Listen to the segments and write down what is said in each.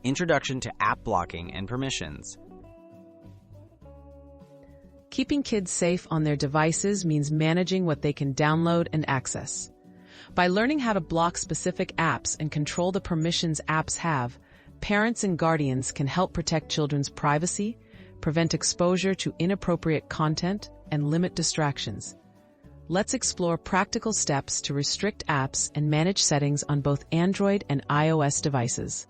Introduction to App Blocking and Permissions. Keeping kids safe on their devices means managing what they can download and access. By learning how to block specific apps and control the permissions apps have, parents and guardians can help protect children's privacy, prevent exposure to inappropriate content, and limit distractions. Let's explore practical steps to restrict apps and manage settings on both Android and iOS devices.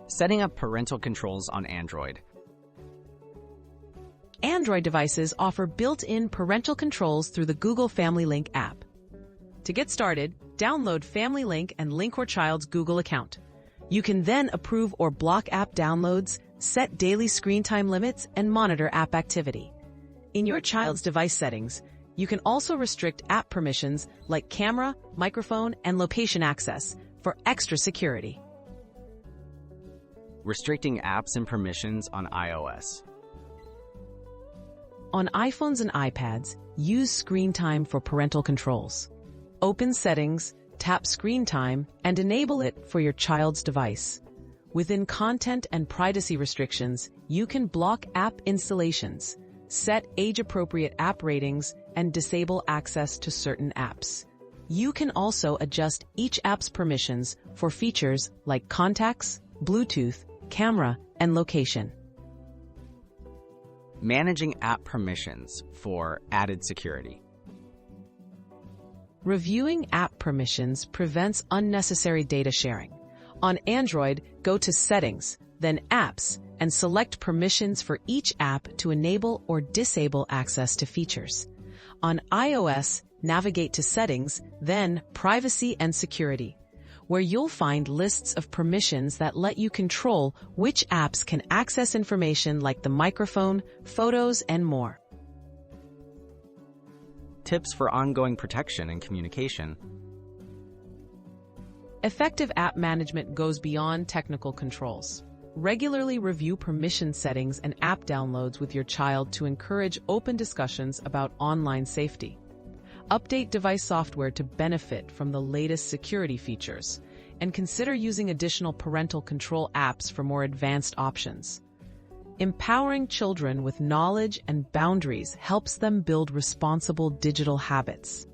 Setting up parental controls on Android. Android devices offer built-in parental controls through the Google Family Link app. To get started, download Family Link and link your child's Google account. You can then approve or block app downloads, set daily screen time limits, and monitor app activity. In your child's device settings, you can also restrict app permissions like camera, microphone, and location access for extra security. Restricting apps and permissions on iOS. On iPhones and iPads, use Screen Time for parental controls. Open Settings, tap Screen Time, and enable it for your child's device. Within content and privacy restrictions, you can block app installations, set age-appropriate app ratings, and disable access to certain apps. You can also adjust each app's permissions for features like contacts, Bluetooth, camera, and location. Managing app permissions for added security. Reviewing app permissions prevents unnecessary data sharing. On Android, go to Settings, then Apps, and select permissions for each app to enable or disable access to features. On iOS, navigate to Settings, then Privacy and Security, where you'll find lists of permissions that let you control which apps can access information like the microphone, photos, and more. Tips for ongoing protection and communication. Effective app management goes beyond technical controls. Regularly review permission settings and app downloads with your child to encourage open discussions about online safety. Update device software to benefit from the latest security features, and consider using additional parental control apps for more advanced options. Empowering children with knowledge and boundaries helps them build responsible digital habits.